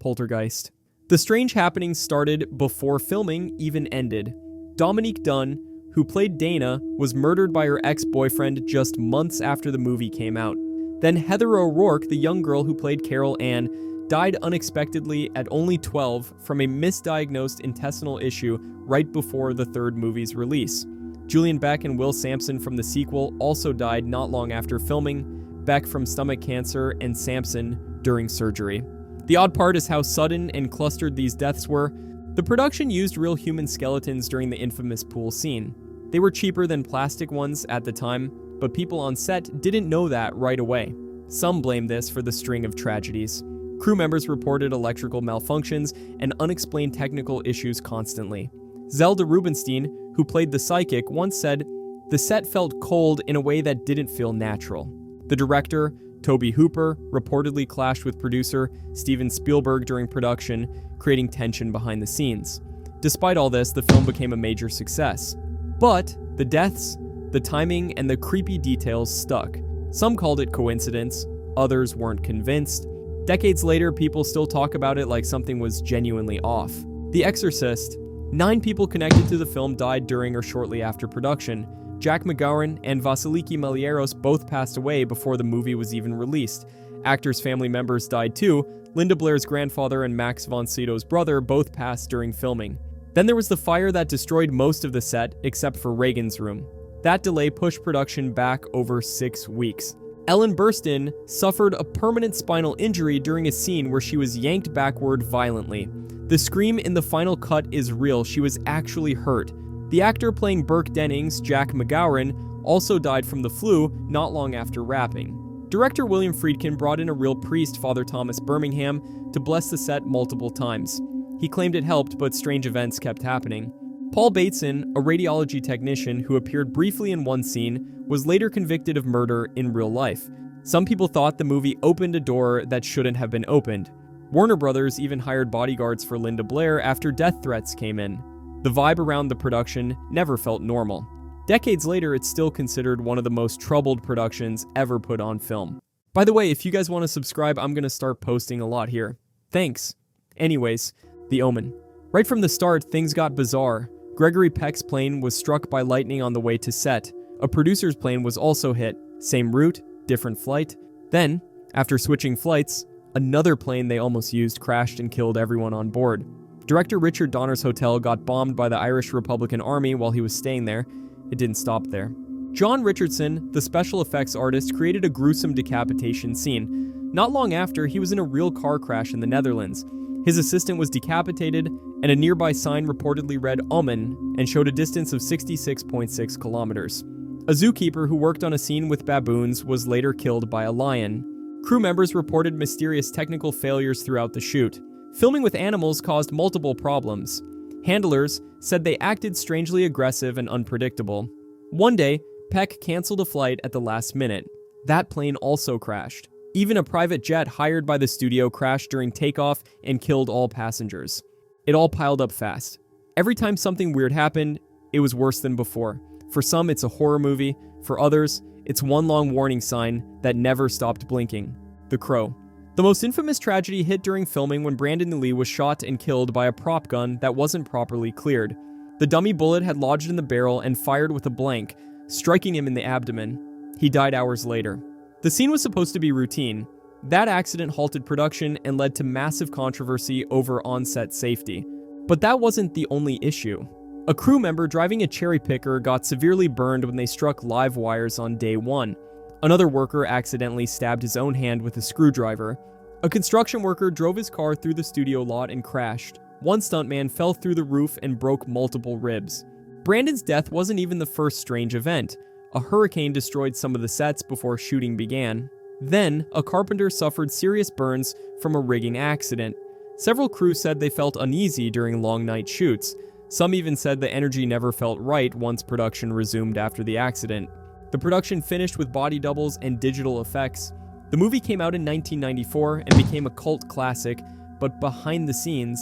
Poltergeist. The strange happenings started before filming even ended. Dominique Dunne, who played Dana, was murdered by her ex-boyfriend just months after the movie came out. Then Heather O'Rourke, the young girl who played Carol Ann, died unexpectedly at only 12 from a misdiagnosed intestinal issue right before the third movie's release. Julian Beck and Will Sampson from the sequel also died not long after filming, Beck from stomach cancer and Sampson during surgery. The odd part is how sudden and clustered these deaths were. The production used real human skeletons during the infamous pool scene. They were cheaper than plastic ones at the time, but people on set didn't know that right away. Some blame this for the string of tragedies. Crew members reported electrical malfunctions and unexplained technical issues constantly. Zelda Rubinstein, who played the psychic, once said, "The set felt cold in a way that didn't feel natural." The director, Tobe Hooper, reportedly clashed with producer Steven Spielberg during production, creating tension behind the scenes. Despite all this, the film became a major success. But the deaths, the timing, and the creepy details stuck. Some called it coincidence, others weren't convinced. Decades later, people still talk about it like something was genuinely off. The Exorcist. 9 people connected to the film died during or shortly after production. Jack McGowan and Vasiliki Malieros both passed away before the movie was even released. Actors' family members died too. Linda Blair's grandfather and Max von Sydow's brother both passed during filming. Then there was the fire that destroyed most of the set, except for Reagan's room. That delay pushed production back over 6 weeks. Ellen Burstyn suffered a permanent spinal injury during a scene where she was yanked backward violently. The scream in the final cut is real. She was actually hurt. The actor playing Burke Dennings, Jack McGowan, also died from the flu not long after wrapping. Director William Friedkin brought in a real priest, Father Thomas Birmingham, to bless the set multiple times. He claimed it helped, but strange events kept happening. Paul Bateson, a radiology technician who appeared briefly in one scene, was later convicted of murder in real life. Some people thought the movie opened a door that shouldn't have been opened. Warner Brothers even hired bodyguards for Linda Blair after death threats came in. The vibe around the production never felt normal. Decades later, it's still considered one of the most troubled productions ever put on film. By the way, if you guys want to subscribe, I'm going to start posting a lot here. Thanks. Anyways, The Omen. Right from the start, things got bizarre. Gregory Peck's plane was struck by lightning on the way to set. A producer's plane was also hit. Same route, different flight. Then, after switching flights, another plane they almost used crashed and killed everyone on board. Director Richard Donner's hotel got bombed by the Irish Republican Army while he was staying there. It didn't stop there. John Richardson, the special effects artist, created a gruesome decapitation scene. Not long after, he was in a real car crash in the Netherlands. His assistant was decapitated, and a nearby sign reportedly read Omen and showed a distance of 66.6 kilometers. A zookeeper who worked on a scene with baboons was later killed by a lion. Crew members reported mysterious technical failures throughout the shoot. Filming with animals caused multiple problems. Handlers said they acted strangely aggressive and unpredictable. One day, Peck canceled a flight at the last minute. That plane also crashed. Even a private jet hired by the studio crashed during takeoff and killed all passengers. It all piled up fast. Every time something weird happened, it was worse than before. For some, it's a horror movie. For others, it's one long warning sign that never stopped blinking. The Crow. The most infamous tragedy hit during filming when Brandon Lee was shot and killed by a prop gun that wasn't properly cleared. The dummy bullet had lodged in the barrel and fired with a blank, striking him in the abdomen. He died hours later. The scene was supposed to be routine. That accident halted production and led to massive controversy over on-set safety. But that wasn't the only issue. A crew member driving a cherry picker got severely burned when they struck live wires on day 1. Another worker accidentally stabbed his own hand with a screwdriver. A construction worker drove his car through the studio lot and crashed. One stuntman fell through the roof and broke multiple ribs. Brandon's death wasn't even the first strange event. A hurricane destroyed some of the sets before shooting began. Then, a carpenter suffered serious burns from a rigging accident. Several crews said they felt uneasy during long night shoots. Some even said the energy never felt right once production resumed after the accident. The production finished with body doubles and digital effects. The movie came out in 1994 and became a cult classic, but behind the scenes,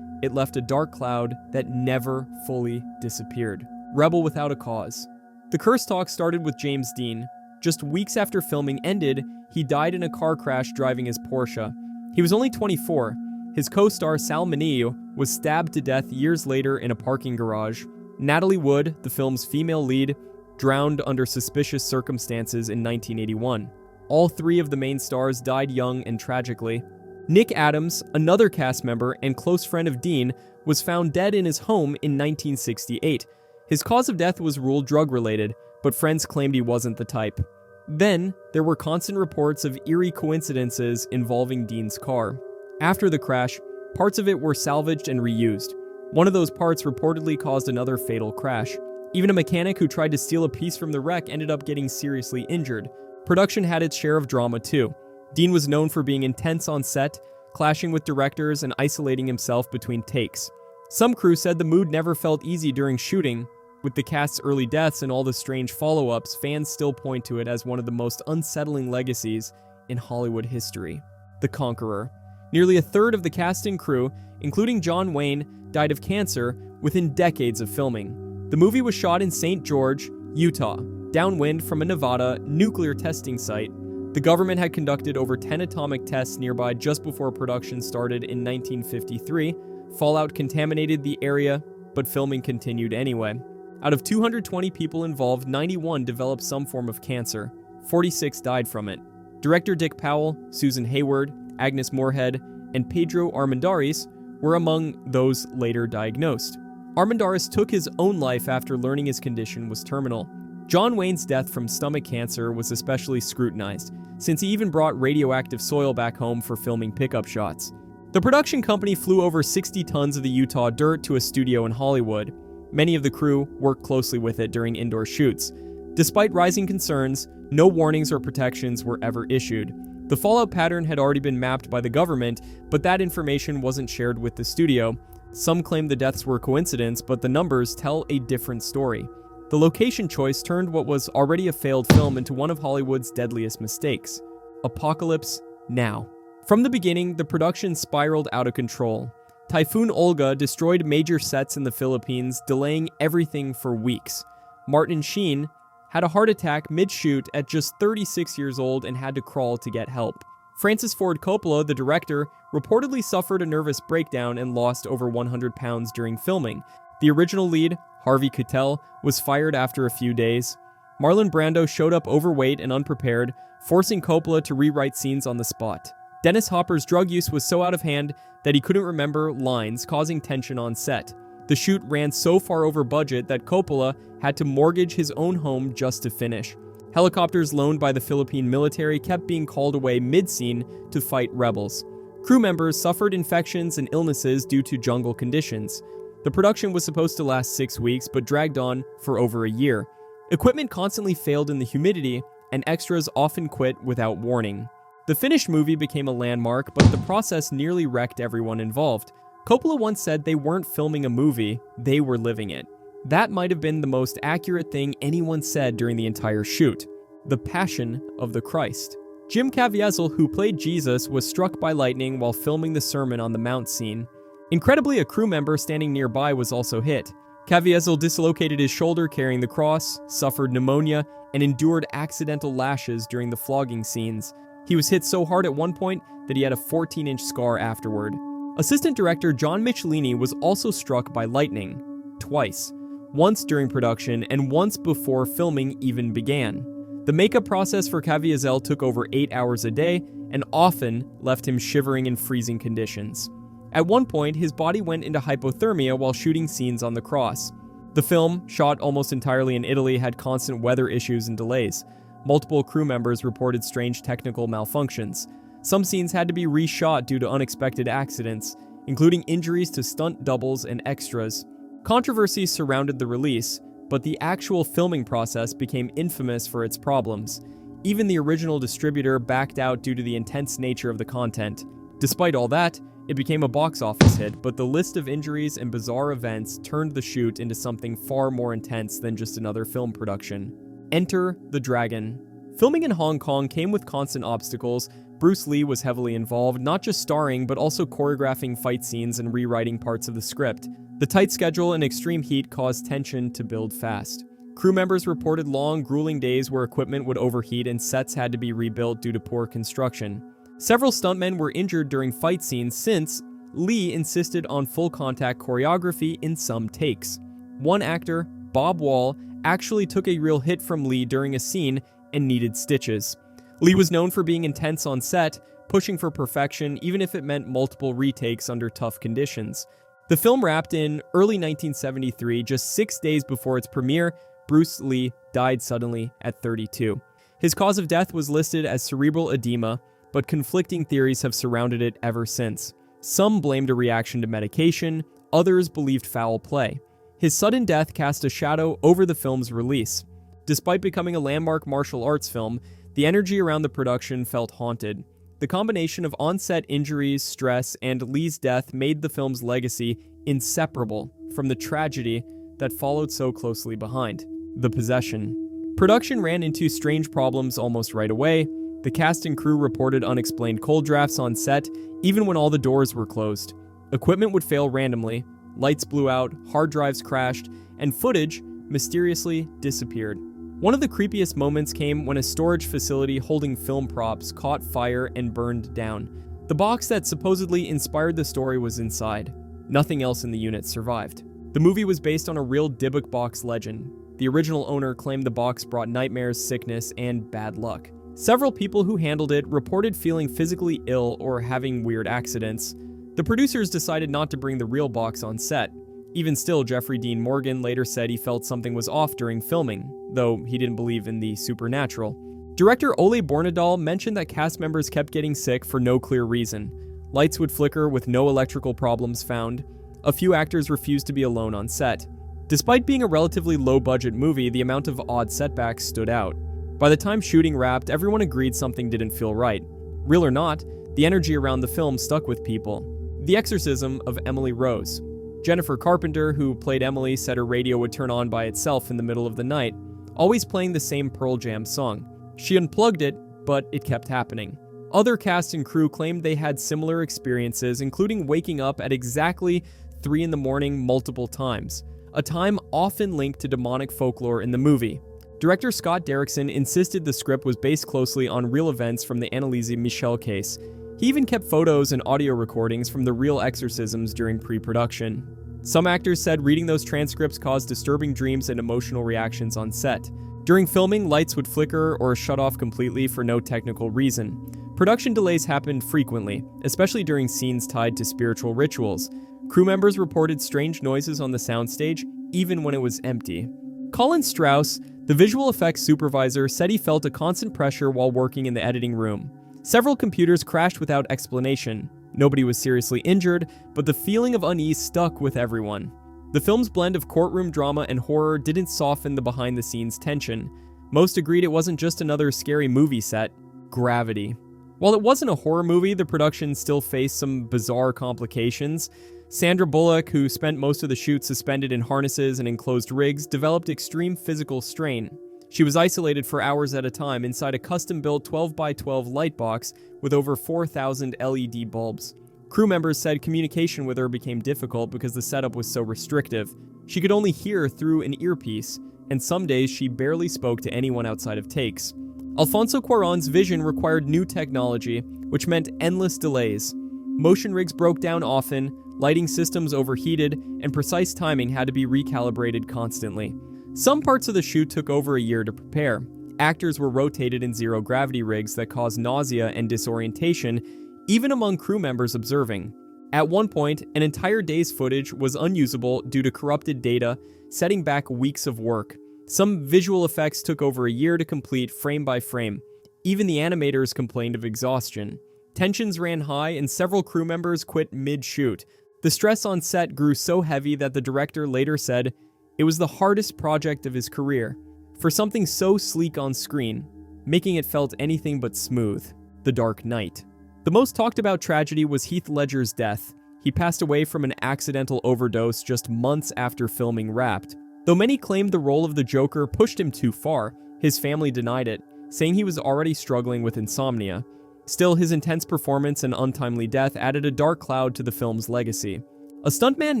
it left a dark cloud that never fully disappeared. Rebel without a cause. The curse talk started with James Dean. Just weeks after filming ended, he died in a car crash driving his Porsche. He was only 24. his co-star Sal Mineo was stabbed to death years later in a parking garage. Natalie Wood, the film's female lead, drowned under suspicious circumstances in 1981. All three of the main stars died young and tragically. Nick Adams, another cast member and close friend of Dean, was found dead in his home in 1968. His cause of death was ruled drug-related, but friends claimed he wasn't the type. Then, there were constant reports of eerie coincidences involving Dean's car. After the crash, parts of it were salvaged and reused. One of those parts reportedly caused another fatal crash. Even a mechanic who tried to steal a piece from the wreck ended up getting seriously injured. Production had its share of drama too. Dean was known for being intense on set, clashing with directors and isolating himself between takes. Some crew said the mood never felt easy during shooting. With the cast's early deaths and all the strange follow-ups, fans still point to it as one of the most unsettling legacies in Hollywood history. The Conqueror. Nearly a third of the cast and crew, including John Wayne, died of cancer within decades of filming. The movie was shot in St. George, Utah, downwind from a Nevada nuclear testing site. The government had conducted over 10 atomic tests nearby just before production started in 1953. Fallout contaminated the area, but filming continued anyway. Out of 220 people involved, 91 developed some form of cancer. 46 died from it. Director Dick Powell, Susan Hayward, Agnes Moorehead, and Pedro Armendariz were among those later diagnosed. Armendariz took his own life after learning his condition was terminal. John Wayne's death from stomach cancer was especially scrutinized, since he even brought radioactive soil back home for filming pickup shots. The production company flew over 60 tons of the Utah dirt to a studio in Hollywood. Many of the crew worked closely with it during indoor shoots. Despite rising concerns, no warnings or protections were ever issued. The fallout pattern had already been mapped by the government, but that information wasn't shared with the studio. Some claim the deaths were coincidence, but the numbers tell a different story. The location choice turned what was already a failed film into one of Hollywood's deadliest mistakes. Apocalypse Now. From the beginning, the production spiraled out of control. Typhoon Olga destroyed major sets in the Philippines, delaying everything for weeks. Martin Sheen had a heart attack mid-shoot at just 36 years old and had to crawl to get help. Francis Ford Coppola, the director, reportedly suffered a nervous breakdown and lost over 100 pounds during filming. The original lead, Harvey Keitel, was fired after a few days. Marlon Brando showed up overweight and unprepared, forcing Coppola to rewrite scenes on the spot. Dennis Hopper's drug use was so out of hand that he couldn't remember lines, causing tension on set. The shoot ran so far over budget that Coppola had to mortgage his own home just to finish. Helicopters loaned by the Philippine military kept being called away mid-scene to fight rebels. Crew members suffered infections and illnesses due to jungle conditions. The production was supposed to last 6 weeks, but dragged on for over a year. Equipment constantly failed in the humidity, and extras often quit without warning. The finished movie became a landmark, but the process nearly wrecked everyone involved. Coppola once said they weren't filming a movie, they were living it. That might have been the most accurate thing anyone said during the entire shoot. The Passion of the Christ. Jim Caviezel, who played Jesus, was struck by lightning while filming the Sermon on the Mount scene. Incredibly, a crew member standing nearby was also hit. Caviezel dislocated his shoulder carrying the cross, suffered pneumonia, and endured accidental lashes during the flogging scenes. He was hit so hard at one point that he had a 14-inch scar afterward. Assistant director John Michelini was also struck by lightning, twice. Once during production and once before filming even began. The makeup process for Caviezel took over 8 hours a day and often left him shivering in freezing conditions. At one point, his body went into hypothermia while shooting scenes on the cross. The film, shot almost entirely in Italy, had constant weather issues and delays. Multiple crew members reported strange technical malfunctions. Some scenes had to be reshot due to unexpected accidents, including injuries to stunt doubles and extras. Controversy surrounded the release, but the actual filming process became infamous for its problems. Even the original distributor backed out due to the intense nature of the content. Despite all that, it became a box office hit, but the list of injuries and bizarre events turned the shoot into something far more intense than just another film production. Enter the Dragon. Filming in Hong Kong came with constant obstacles. Bruce Lee was heavily involved, not just starring, but also choreographing fight scenes and rewriting parts of the script. The tight schedule and extreme heat caused tension to build fast. Crew members reported long, grueling days where equipment would overheat and sets had to be rebuilt due to poor construction. Several stuntmen were injured during fight scenes since, Lee insisted on full contact choreography in some takes. One actor, Bob Wall, actually took a real hit from Lee during a scene and needed stitches. Lee was known for being intense on set, pushing for perfection even if it meant multiple retakes under tough conditions. The film wrapped in early 1973, just 6 days before its premiere. Bruce Lee died suddenly at 32. His cause of death was listed as cerebral edema, but conflicting theories have surrounded it ever since. Some blamed a reaction to medication, others believed foul play. His sudden death cast a shadow over the film's release. Despite becoming a landmark martial arts film, the energy around the production felt haunted. The combination of on-set injuries, stress, and Lee's death made the film's legacy inseparable from the tragedy that followed so closely behind: the possession. Production ran into strange problems almost right away. The cast and crew reported unexplained cold drafts on set, even when all the doors were closed. Equipment would fail randomly, lights blew out, hard drives crashed, and footage mysteriously disappeared. One of the creepiest moments came when a storage facility holding film props caught fire and burned down. The box that supposedly inspired the story was inside. Nothing else in the unit survived. The movie was based on a real Dybbuk box legend. The original owner claimed the box brought nightmares, sickness, and bad luck. Several people who handled it reported feeling physically ill or having weird accidents. The producers decided not to bring the real box on set. Even still, Jeffrey Dean Morgan later said he felt something was off during filming, though he didn't believe in the supernatural. Director Ole Bornedal mentioned that cast members kept getting sick for no clear reason. Lights would flicker with no electrical problems found. A few actors refused to be alone on set. Despite being a relatively low-budget movie, the amount of odd setbacks stood out. By the time shooting wrapped, everyone agreed something didn't feel right. Real or not, the energy around the film stuck with people. The exorcism of Emily Rose. Jennifer Carpenter, who played Emily, said her radio would turn on by itself in the middle of the night, always playing the same Pearl Jam song. She unplugged it, but it kept happening. Other cast and crew claimed they had similar experiences, including waking up at exactly 3 a.m. multiple times, a time often linked to demonic folklore in the movie. Director Scott Derrickson insisted the script was based closely on real events from the Anneliese Michel case. He even kept photos and audio recordings from the real exorcisms during pre-production. Some actors said reading those transcripts caused disturbing dreams and emotional reactions on set. During filming, lights would flicker or shut off completely for no technical reason. Production delays happened frequently, especially during scenes tied to spiritual rituals. Crew members reported strange noises on the soundstage, even when it was empty. Colin Strauss, the visual effects supervisor, said he felt a constant pressure while working in the editing room. Several computers crashed without explanation. Nobody was seriously injured, but the feeling of unease stuck with everyone. The film's blend of courtroom drama and horror didn't soften the behind-the-scenes tension. Most agreed it wasn't just another scary movie set. Gravity. While it wasn't a horror movie, the production still faced some bizarre complications. Sandra Bullock, who spent most of the shoot suspended in harnesses and enclosed rigs, developed extreme physical strain. She was isolated for hours at a time inside a custom-built 12x12 light box with over 4,000 LED bulbs. Crew members said communication with her became difficult because the setup was so restrictive. She could only hear through an earpiece, and some days she barely spoke to anyone outside of takes. Alfonso Cuarón's vision required new technology, which meant endless delays. Motion rigs broke down often, lighting systems overheated, and precise timing had to be recalibrated constantly. Some parts of the shoot took over a year to prepare. Actors were rotated in zero-gravity rigs that caused nausea and disorientation, even among crew members observing. At one point, an entire day's footage was unusable due to corrupted data, setting back weeks of work. Some visual effects took over a year to complete frame by frame. Even the animators complained of exhaustion. Tensions ran high and several crew members quit mid-shoot. The stress on set grew so heavy that the director later said, "It was the hardest project of his career. For something so sleek on screen, making it felt anything but smooth." The Dark Knight. The most talked about tragedy was Heath Ledger's death. He passed away from an accidental overdose just months after filming wrapped. Though many claimed the role of the Joker pushed him too far, his family denied it, saying he was already struggling with insomnia. Still, his intense performance and untimely death added a dark cloud to the film's legacy. A stuntman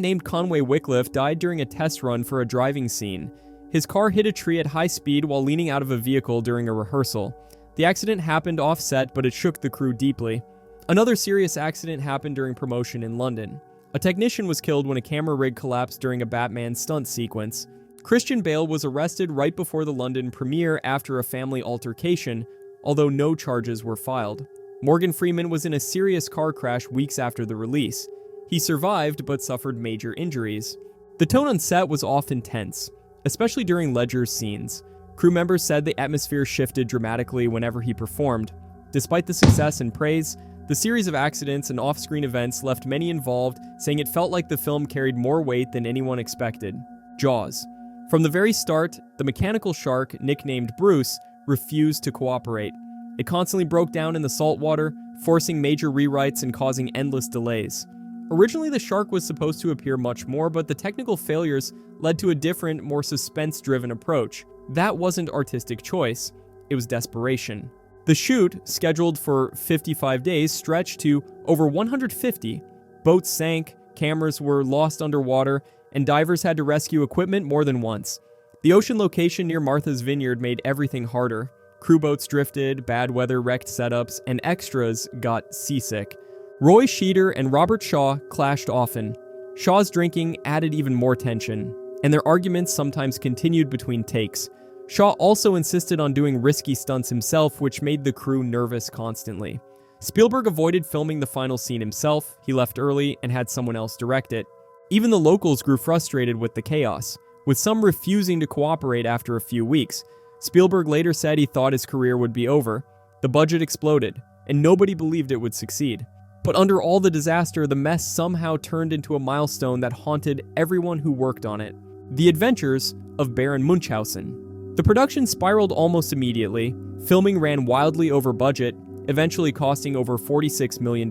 named Conway Wycliffe died during a test run for a driving scene. His car hit a tree at high speed while leaning out of a vehicle during a rehearsal. The accident happened off-set, but it shook the crew deeply. Another serious accident happened during promotion in London. A technician was killed when a camera rig collapsed during a Batman stunt sequence. Christian Bale was arrested right before the London premiere after a family altercation, although no charges were filed. Morgan Freeman was in a serious car crash weeks after the release. He survived but suffered major injuries. The tone on set was often tense, especially during Ledger's scenes. Crew members said the atmosphere shifted dramatically whenever he performed. Despite the success and praise, the series of accidents and off-screen events left many involved, saying it felt like the film carried more weight than anyone expected. Jaws. From the very start, the mechanical shark, nicknamed Bruce, refused to cooperate. It constantly broke down in the salt water, forcing major rewrites and causing endless delays. Originally, the shark was supposed to appear much more, but the technical failures led to a different, more suspense-driven approach. That wasn't artistic choice, it was desperation. The shoot, scheduled for 55 days, stretched to over 150. Boats sank, cameras were lost underwater, and divers had to rescue equipment more than once. The ocean location near Martha's Vineyard made everything harder. Crew boats drifted, bad weather wrecked setups, and extras got seasick. Roy Scheider and Robert Shaw clashed often. Shaw's drinking added even more tension, and their arguments sometimes continued between takes. Shaw also insisted on doing risky stunts himself, which made the crew nervous constantly. Spielberg avoided filming the final scene himself, he left early and had someone else direct it. Even the locals grew frustrated with the chaos, with some refusing to cooperate after a few weeks. Spielberg later said he thought his career would be over. The budget exploded, and nobody believed it would succeed. But under all the disaster, the mess somehow turned into a milestone that haunted everyone who worked on it. The Adventures of Baron Munchausen. The production spiraled almost immediately. Filming ran wildly over budget, eventually costing over $46 million,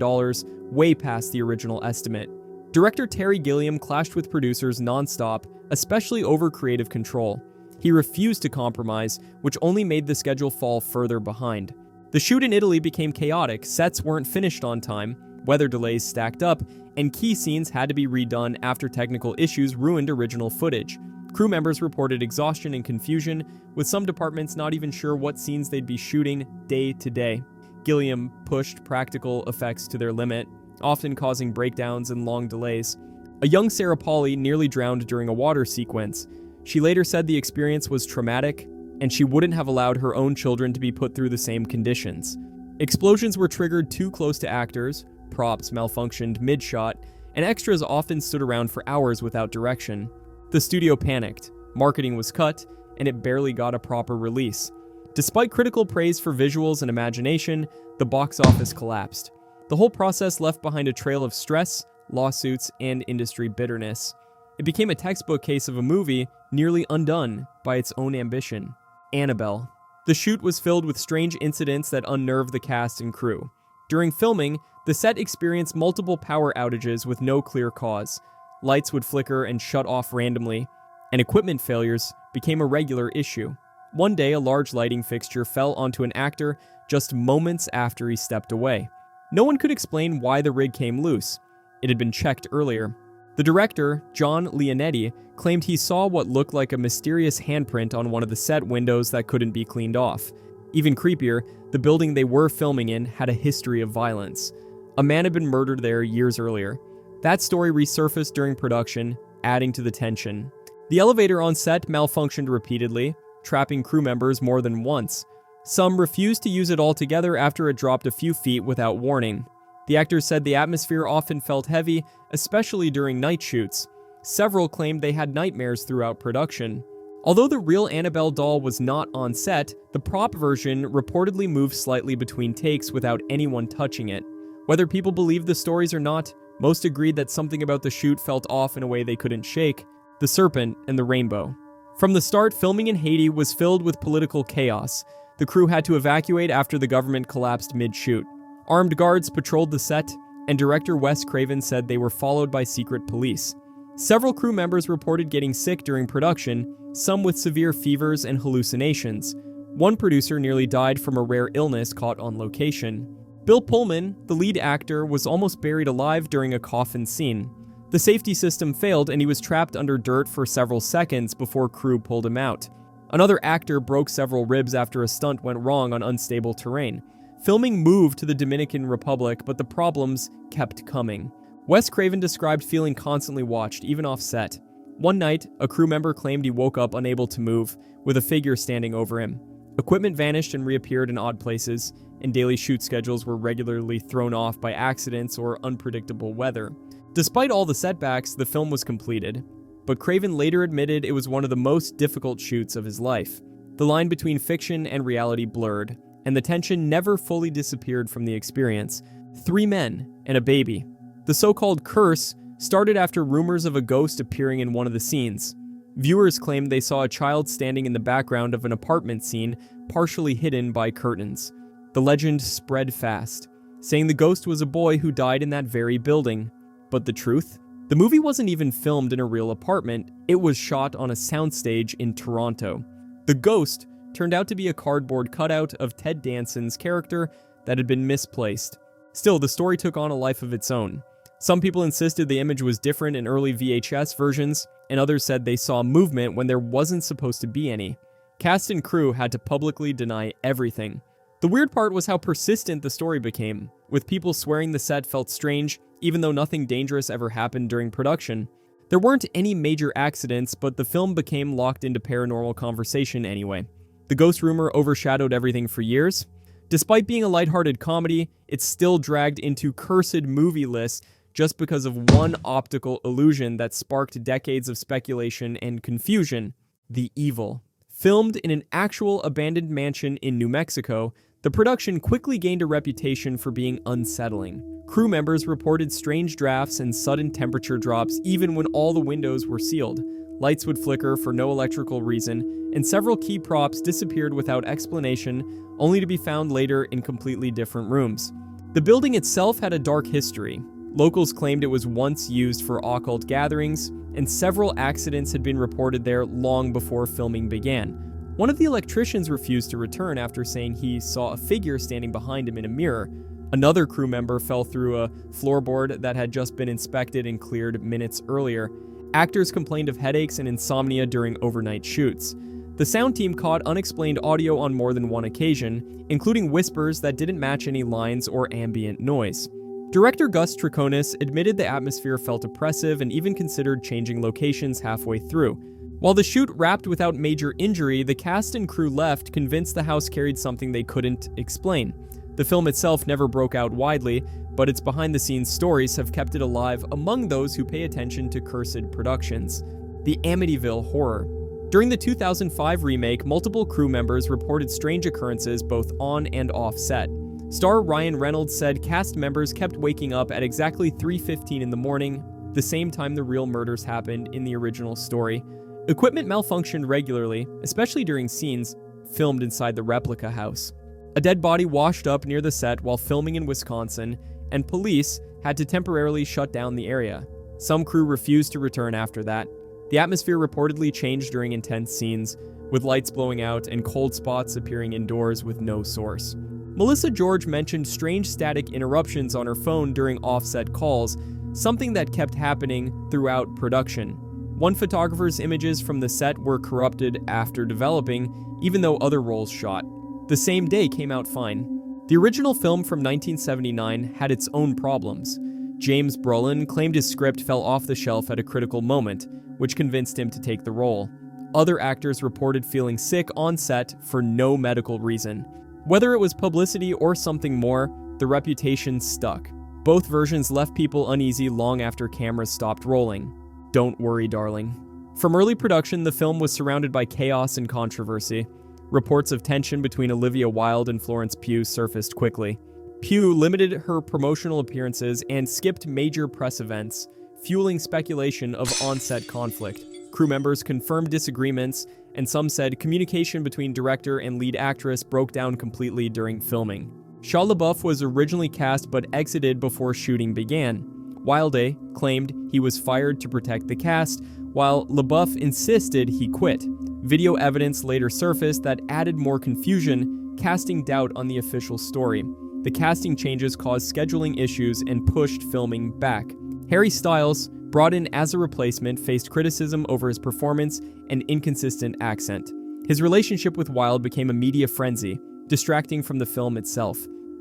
way past the original estimate. Director Terry Gilliam clashed with producers nonstop, especially over creative control. He refused to compromise, which only made the schedule fall further behind. The shoot in Italy became chaotic, sets weren't finished on time, weather delays stacked up, and key scenes had to be redone after technical issues ruined original footage. Crew members reported exhaustion and confusion, with some departments not even sure what scenes they'd be shooting day to day. Gilliam pushed practical effects to their limit, often causing breakdowns and long delays. A young Sarah Polley nearly drowned during a water sequence. She later said the experience was traumatic, and she wouldn't have allowed her own children to be put through the same conditions. Explosions were triggered too close to actors, props malfunctioned mid-shot, and extras often stood around for hours without direction. The studio panicked, marketing was cut, and it barely got a proper release. Despite critical praise for visuals and imagination, the box office collapsed. The whole process left behind a trail of stress, lawsuits, and industry bitterness. It became a textbook case of a movie nearly undone by its own ambition. Annabelle. The shoot was filled with strange incidents that unnerved the cast and crew. During filming, the set experienced multiple power outages with no clear cause. Lights would flicker and shut off randomly, and equipment failures became a regular issue. One day, a large lighting fixture fell onto an actor just moments after he stepped away. No one could explain why the rig came loose. It had been checked earlier. The director, John Leonetti, claimed he saw what looked like a mysterious handprint on one of the set windows that couldn't be cleaned off. Even creepier, the building they were filming in had a history of violence. A man had been murdered there years earlier. That story resurfaced during production, adding to the tension. The elevator on set malfunctioned repeatedly, trapping crew members more than once. Some refused to use it altogether after it dropped a few feet without warning. The actors said the atmosphere often felt heavy, especially during night shoots. Several claimed they had nightmares throughout production. Although the real Annabelle doll was not on set, the prop version reportedly moved slightly between takes without anyone touching it. Whether people believed the stories or not, most agreed that something about the shoot felt off in a way they couldn't shake: the serpent and the rainbow. From the start, filming in Haiti was filled with political chaos. The crew had to evacuate after the government collapsed mid-shoot. Armed guards patrolled the set, and director Wes Craven said they were followed by secret police. Several crew members reported getting sick during production, some with severe fevers and hallucinations. One producer nearly died from a rare illness caught on location. Bill Pullman, the lead actor, was almost buried alive during a coffin scene. The safety system failed and he was trapped under dirt for several seconds before crew pulled him out. Another actor broke several ribs after a stunt went wrong on unstable terrain. Filming moved to the Dominican Republic, but the problems kept coming. Wes Craven described feeling constantly watched, even off set. One night, a crew member claimed he woke up unable to move, with a figure standing over him. Equipment vanished and reappeared in odd places, and daily shoot schedules were regularly thrown off by accidents or unpredictable weather. Despite all the setbacks, the film was completed, but Craven later admitted it was one of the most difficult shoots of his life. The line between fiction and reality blurred, and the tension never fully disappeared from the experience. 3 men and a baby. The so-called curse started after rumors of a ghost appearing in one of the scenes. Viewers claimed they saw a child standing in the background of an apartment scene, partially hidden by curtains. The legend spread fast, saying the ghost was a boy who died in that very building. But the truth? The movie wasn't even filmed in a real apartment, it was shot on a soundstage in Toronto. The ghost turned out to be a cardboard cutout of Ted Danson's character that had been misplaced. Still, the story took on a life of its own. Some people insisted the image was different in early VHS versions, and others said they saw movement when there wasn't supposed to be any. Cast and crew had to publicly deny everything. The weird part was how persistent the story became, with people swearing the set felt strange, even though nothing dangerous ever happened during production. There weren't any major accidents, but the film became locked into paranormal conversation anyway. The ghost rumor overshadowed everything for years. Despite being a lighthearted comedy, it's still dragged into cursed movie lists just because of one optical illusion that sparked decades of speculation and confusion: the evil. Filmed in an actual abandoned mansion in New Mexico, the production quickly gained a reputation for being unsettling. Crew members reported strange drafts and sudden temperature drops even when all the windows were sealed. Lights would flicker for no electrical reason, and several key props disappeared without explanation, only to be found later in completely different rooms. The building itself had a dark history. Locals claimed it was once used for occult gatherings, and several accidents had been reported there long before filming began. One of the electricians refused to return after saying he saw a figure standing behind him in a mirror. Another crew member fell through a floorboard that had just been inspected and cleared minutes earlier. Actors complained of headaches and insomnia during overnight shoots. The sound team caught unexplained audio on more than one occasion, including whispers that didn't match any lines or ambient noise. Director Gus Triconis admitted the atmosphere felt oppressive and even considered changing locations halfway through. While the shoot wrapped without major injury, the cast and crew left convinced the house carried something they couldn't explain. The film itself never broke out widely, but its behind-the-scenes stories have kept it alive among those who pay attention to cursed productions. The Amityville Horror. During the 2005 remake, multiple crew members reported strange occurrences both on and off set. Star Ryan Reynolds said cast members kept waking up at exactly 3:15 in the morning, the same time the real murders happened in the original story. Equipment malfunctioned regularly, especially during scenes filmed inside the replica house. A dead body washed up near the set while filming in Wisconsin, and police had to temporarily shut down the area. Some crew refused to return after that. The atmosphere reportedly changed during intense scenes, with lights blowing out and cold spots appearing indoors with no source. Melissa George mentioned strange static interruptions on her phone during offset calls, something that kept happening throughout production. One photographer's images from the set were corrupted after developing, even though other rolls shot. The same day came out fine. The original film from 1979 had its own problems. James Brolin claimed his script fell off the shelf at a critical moment, which convinced him to take the role. Other actors reported feeling sick on set for no medical reason. Whether it was publicity or something more, the reputation stuck. Both versions left people uneasy long after cameras stopped rolling. Don't worry, darling. From early production, the film was surrounded by chaos and controversy. Reports of tension between Olivia Wilde and Florence Pugh surfaced quickly. Pugh limited her promotional appearances and skipped major press events, fueling speculation of on-set conflict. Crew members confirmed disagreements, and some said communication between director and lead actress broke down completely during filming. Shia LaBeouf was originally cast but exited before shooting began. Wilde claimed he was fired to protect the cast, while LaBeouf insisted he quit. Video evidence later surfaced that added more confusion, casting doubt on the official story. The casting changes caused scheduling issues and pushed filming back. Harry Styles, brought in as a replacement, faced criticism over his performance and inconsistent accent. His relationship with Wilde became a media frenzy, distracting from the film itself.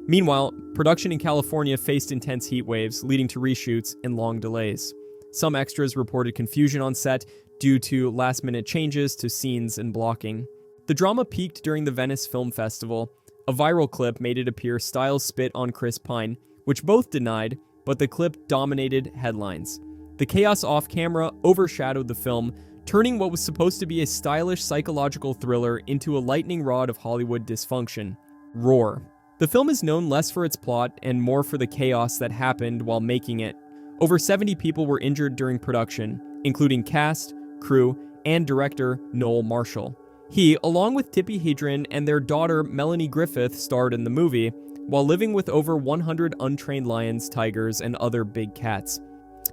Meanwhile, production in California faced intense heat waves, leading to reshoots and long delays. Some extras reported confusion on set due to last-minute changes to scenes and blocking. The drama peaked during the Venice Film Festival. A viral clip made it appear Styles spit on Chris Pine, which both denied, but the clip dominated headlines. The chaos off-camera overshadowed the film, turning what was supposed to be a stylish psychological thriller into a lightning rod of Hollywood dysfunction. Roar. The film is known less for its plot and more for the chaos that happened while making it. Over 70 people were injured during production, including cast, crew, and director Noel Marshall. He, along with Tippi Hedren and their daughter Melanie Griffith, starred in the movie, while living with over 100 untrained lions, tigers, and other big cats.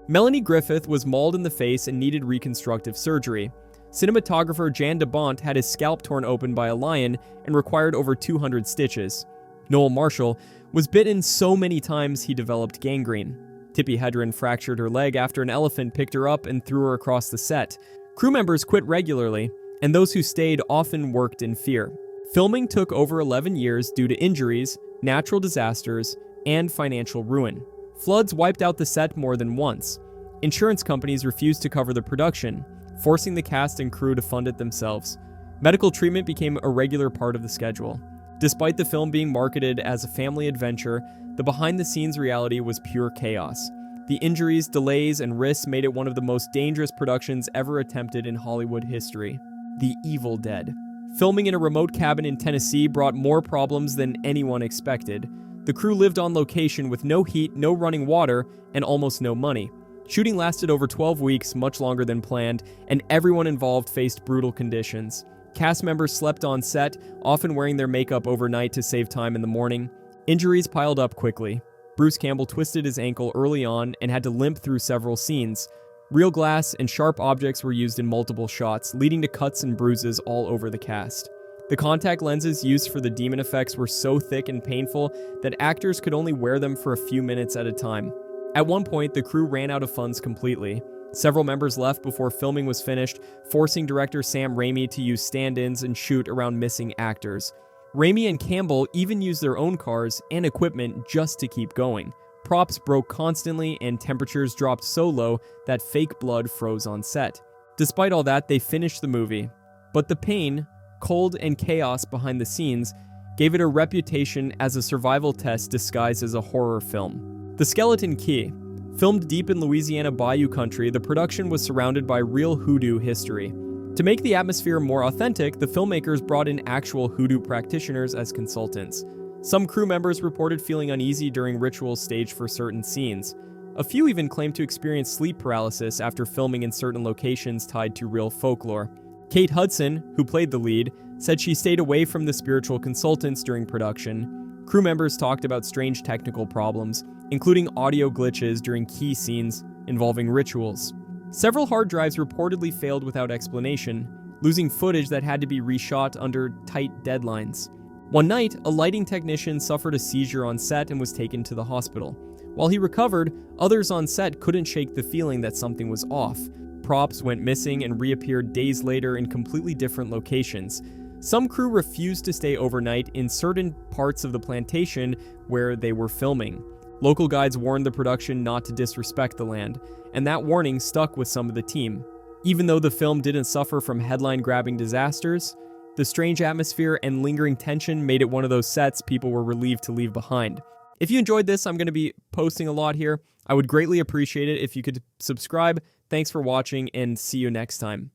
Melanie Griffith was mauled in the face and needed reconstructive surgery. Cinematographer Jan de Bont had his scalp torn open by a lion and required over 200 stitches. Noel Marshall was bitten so many times he developed gangrene. Tippi Hedren fractured her leg after an elephant picked her up and threw her across the set. Crew members quit regularly, and those who stayed often worked in fear. Filming took over 11 years due to injuries, natural disasters, and financial ruin. Floods wiped out the set more than once. Insurance companies refused to cover the production, forcing the cast and crew to fund it themselves. Medical treatment became a regular part of the schedule. Despite the film being marketed as a family adventure, the behind-the-scenes reality was pure chaos. The injuries, delays, and risks made it one of the most dangerous productions ever attempted in Hollywood history. The Evil Dead. Filming in a remote cabin in Tennessee brought more problems than anyone expected. The crew lived on location with no heat, no running water, and almost no money. Shooting lasted over 12 weeks, much longer than planned, and everyone involved faced brutal conditions. Cast members slept on set, often wearing their makeup overnight to save time in the morning. Injuries piled up quickly. Bruce Campbell twisted his ankle early on and had to limp through several scenes. Real glass and sharp objects were used in multiple shots, leading to cuts and bruises all over the cast. The contact lenses used for the demon effects were so thick and painful that actors could only wear them for a few minutes at a time. At one point, the crew ran out of funds completely. Several members left before filming was finished, forcing director Sam Raimi to use stand-ins and shoot around missing actors. Raimi and Campbell even used their own cars and equipment just to keep going. Props broke constantly and temperatures dropped so low that fake blood froze on set. Despite all that, they finished the movie. But the pain, cold, and chaos behind the scenes gave it a reputation as a survival test disguised as a horror film. The Skeleton Key. Filmed deep in Louisiana Bayou country, the production was surrounded by real hoodoo history. To make the atmosphere more authentic, the filmmakers brought in actual hoodoo practitioners as consultants. Some crew members reported feeling uneasy during rituals staged for certain scenes. A few even claimed to experience sleep paralysis after filming in certain locations tied to real folklore. Kate Hudson, who played the lead, said she stayed away from the spiritual consultants during production. Crew members talked about strange technical problems, including audio glitches during key scenes involving rituals. Several hard drives reportedly failed without explanation, losing footage that had to be reshot under tight deadlines. One night, a lighting technician suffered a seizure on set and was taken to the hospital. While he recovered, others on set couldn't shake the feeling that something was off. Props went missing and reappeared days later in completely different locations. Some crew refused to stay overnight in certain parts of the plantation where they were filming. Local guides warned the production not to disrespect the land, and that warning stuck with some of the team. Even though the film didn't suffer from headline-grabbing disasters, the strange atmosphere and lingering tension made it one of those sets people were relieved to leave behind. If you enjoyed this, I'm going to be posting a lot here. I would greatly appreciate it if you could subscribe. Thanks for watching, and see you next time.